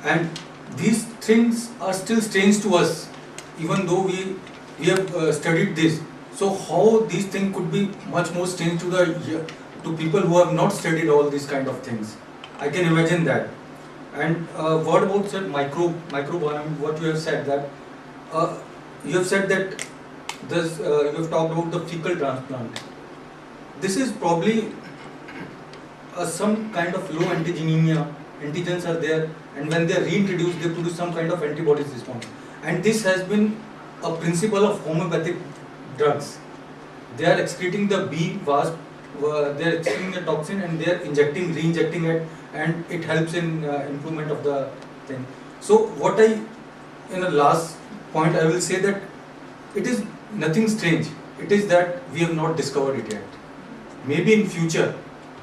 and these things are still strange to us, even though we have studied this. So how these things could be much more strange to people who have not studied all these kind of things? I can imagine that. And what about sir, microbiome? What you have said that you have said that this you have talked about the fecal transplant. This is probably some kind of low antigenemia. Antigens are there, and when they are reintroduced, they produce some kind of antibodies response. And this has been a principle of homeopathic drugs. They are excreting the bee wasp, they are excreting the toxin, and they are injecting, re-injecting it, and it helps in improvement of the thing. So what in the last point, I will say that it is nothing strange. It is that we have not discovered it yet. Maybe in future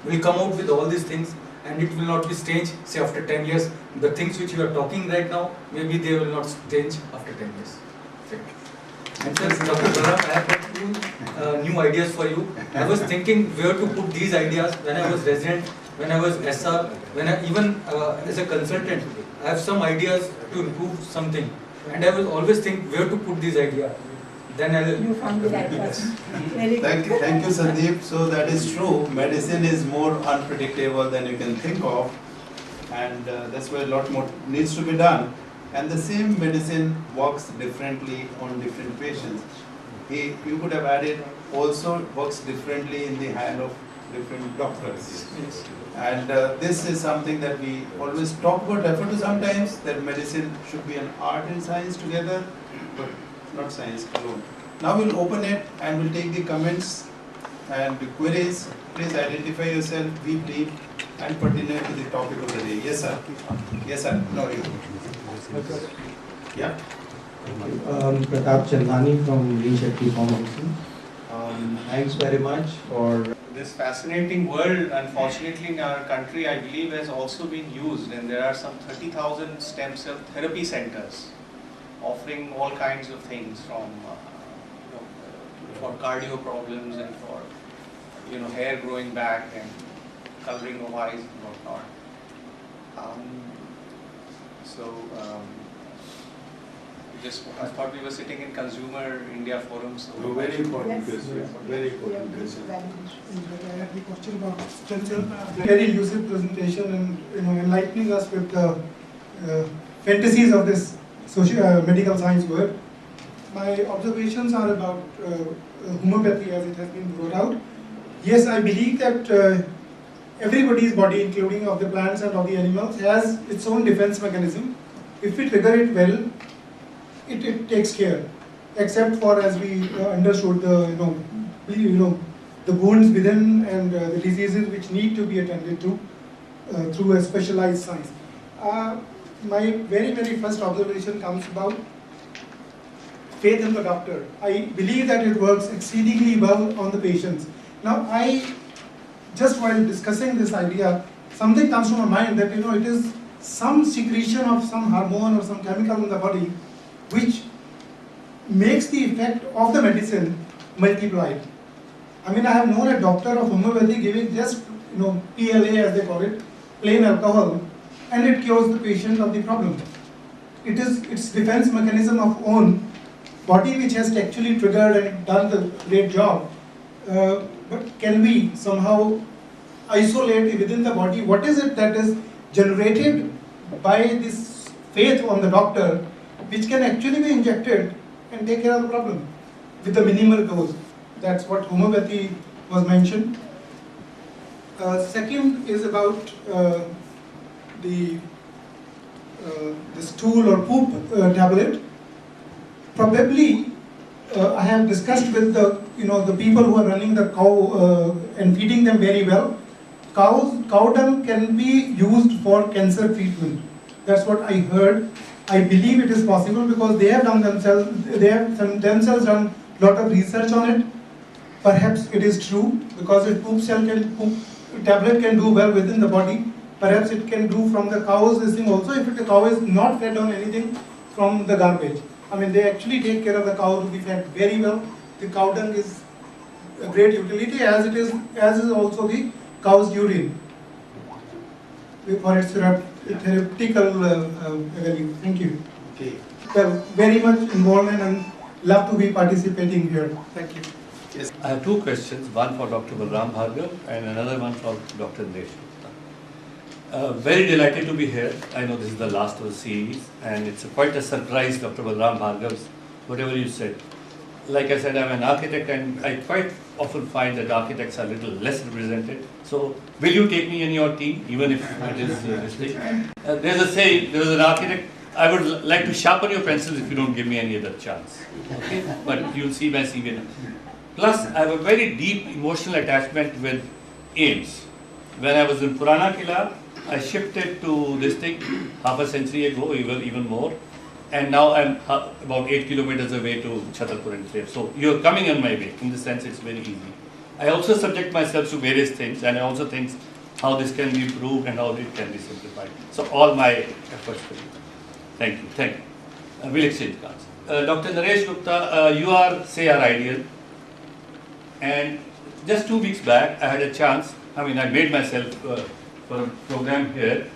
we'll come out with all these things, and it will not be strange. Say after 10 years, the things which you are talking right now, maybe they will not change after 10 years. Thank you. And sir, Dr. Balam, I have got two new ideas for you. I was thinking where to put these ideas when I was resident, when I was SR, when I even as a consultant, I have some ideas to improve something, and I will always think where to put these ideas. Then I will. You found the right person. Thank you, Sandeep. So that is true. Medicine is more unpredictable than you can think of, and that's why a lot more needs to be done. And the same medicine works differently on different patients. You could have added also works differently in the hand of different doctors. Yes. And this is something that we always talk about, refer to sometimes, that medicine should be an art and science together, but not science alone. Now we'll open it and we'll take the comments and the queries. Please identify yourself, be brief and pertinent to the topic of the day. Yes, sir. Yes, sir. No, you. Yeah. Pratap Chandani from Lee Shetty Foundation. Thanks very much for this fascinating world. Unfortunately, in our country, I believe has also been used, and there are some 30,000 stem cell therapy centers offering all kinds of things from for cardio problems and for hair growing back and coloring of eyes and whatnot. I thought we were sitting in Consumer India Forum. So Very important question. Yes. Very important question. I had the question about stem cell. Very elusive presentation and enlightening us with the fantasies of this medical science world. My observations are about homeopathy as it has been brought out. Yes, I believe that everybody's body, including of the plants and of the animals, has its own defense mechanism. If we trigger it well, it takes care. Except for, as we understood, the wounds within and the diseases which need to be attended to through a specialized science. My very, very first observation comes about faith in the doctor. I believe that it works exceedingly well on the patients. Now, just while discussing this idea, something comes to my mind that it is some secretion of some hormone or some chemical in the body which makes the effect of the medicine multiplied. I mean, I have known a doctor of homeopathy giving just PLA as they call it, plain alcohol, and it cures the patient of the problem. It is its defense mechanism of own body which has actually triggered and done the great job. But can we somehow isolate within the body what is it that is generated by this faith on the doctor which can actually be injected and take care of the problem with a minimal dose? That's what homeopathy was mentioned. Second is about the stool or poop tablet. Probably I have discussed with the people who are running the cow and feeding them very well. Cow dung can be used for cancer treatment. That's what I heard. I believe it is possible because they have themselves done a lot of research on it. Perhaps it is true because a poop tablet can do well within the body. Perhaps it can do from the cow's this thing also if the cow is not fed on anything from the garbage. I mean, they actually take care of the cow to be fed very well. The cow dung is a great utility as is also the cow's urine for its theoretical value. Thank you. Okay. Well, very much involved and love to be participating here. Thank you. Yes. I have two questions, one for Dr. Balram Bhargav and another one for Dr. Naresh Gupta. Very delighted to be here. I know this is the last of the series and it's quite a surprise, Dr. Balram Bhargav's, whatever you said. Like I said, I'm an architect and I quite often find that architects are a little less represented. So, will you take me in your team, even if it is this thing? There's a saying, there is an architect, I would like to sharpen your pencils if you don't give me any other chance. Okay? But you'll see my CV now. Plus, I have a very deep emotional attachment with AIIMS. When I was in Purana Kila, I shifted to this thing half a century ago, even more. And now I'm about 8 kilometers away to Chhatarpur enclave. So you're coming on my way. In the sense, it's very easy. I also subject myself to various things, and I also think how this can be improved and how it can be simplified. So all my efforts for you. Thank you. Thank you. We'll exchange cards. Dr. Naresh Gupta, you are, say, our ideal. And just 2 weeks back, I had a chance. I mean, I made myself for a program here.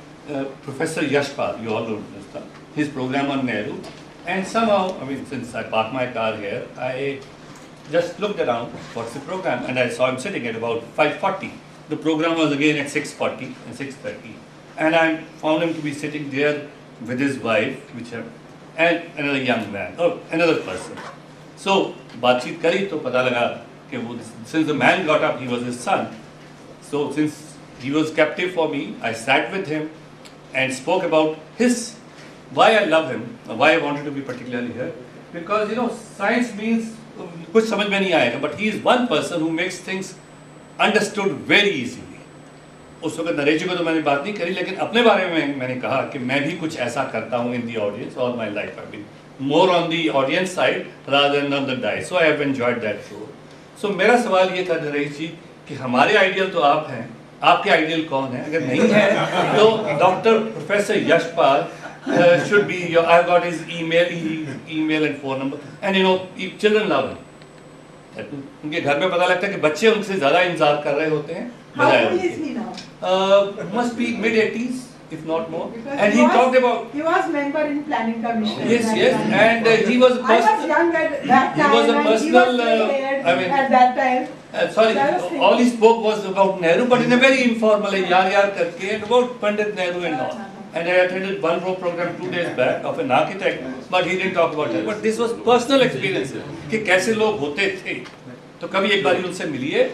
Professor Yashpal, you all know this stuff. His program on Nehru, and somehow, I mean, since I parked my car here, I just looked around, what's the program, and I saw him sitting at about 5:40. The program was again at 6:40 and 6:30, and I found him to be sitting there with his wife, and another young man, or another person. So, बातचीत करी तो पता लगा कि वो, since the man got up, he was his son. So, since he was captive for me, I sat with him and spoke about his why I love him, why I wanted to be particularly here, because science means कुछ समझ में नहीं आएगा, but he is one person who makes things understood very easily. उस वक्त नरेश जी को तो मैंने बात नहीं करी, लेकिन अपने बारे में मैंने कहा कि मैं भी कुछ ऐसा करता हूँ in the audience. All my life I've been more on the audience side rather than on the dais, so I have enjoyed that show. So मेरा सवाल ये था नरेश जी कि हमारे आइडियल तो आप हैं, आपके आइडियल कौन है? अगर नहीं है तो doctor professor Yashpal should be your, I've got his email and phone number, and children love him. उनके घर में पता लगता है कि बच्चे उनसे ज़्यादा इंतजार कर रहे होते हैं. How old is he now? Must be mid-80s, if not more. Because And he talked about. He was member in planning commission. Yes, and he was. I was young at that time. He was a and personal. he was prepared I mean, at that time. Sorry, I was thinking- all he spoke was about Nehru, but in a very informal, yaar karke, and about Pandit Nehru and all. And I attended one program 2 days back of an architect, but he didn't talk about that. But this was personal experiences कि कैसे लोग होते थे. तो कभी एक बार उनसे मिलिए,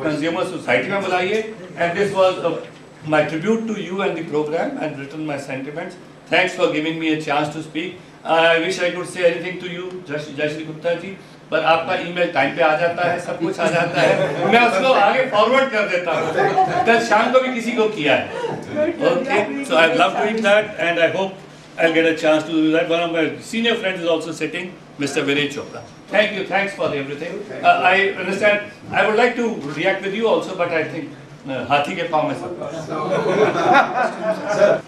कंज्यूमर सोसाइटी में बुलाइए, and this was my tribute to you and the program, and written my sentiments. Thanks for giving me a chance to speak. I wish I could say anything to you, Jayashree Gupta जी, पर आपका email time पे आ जाता है, सब कुछ आ जाता है, मैं उसको आगे फॉरवर्ड कर देता हूँ. कल शाम को भी किसी को किया है. Okay, so I love doing that, and I hope I'll get a chance to do that. One of my senior friends is also sitting, Mr. Vinay Chopra. Thank you, thanks for everything. I understand, I would like to react with you also, but I think हाथी के पाँव में सब. Sir,